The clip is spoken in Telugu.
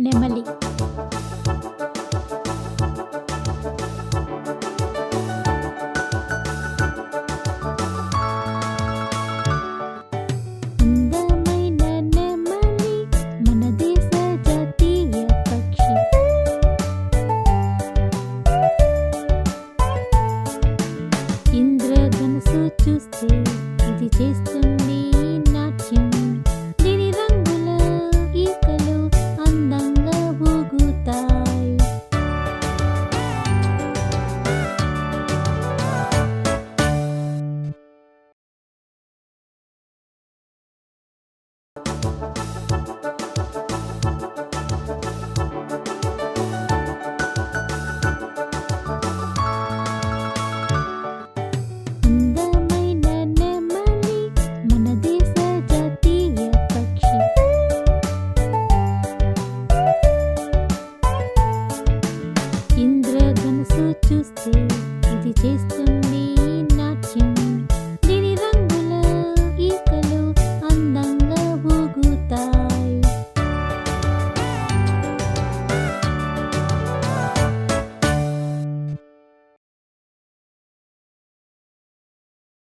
నెమలి. అందమైన నెమలి మన దేశ జాతీయ పక్షి. ఇంద్రధనుసు చూస్తే ఇది చేస్తుంది నాట్యం. దీని రంగుల ఈకలు అందంగా ఊగుతాయి. అందమైన నెమలి మన దేశ జాతీయ పక్షి. ఇంద్రధనుసు చూస్తే ఇది చేస్తుంది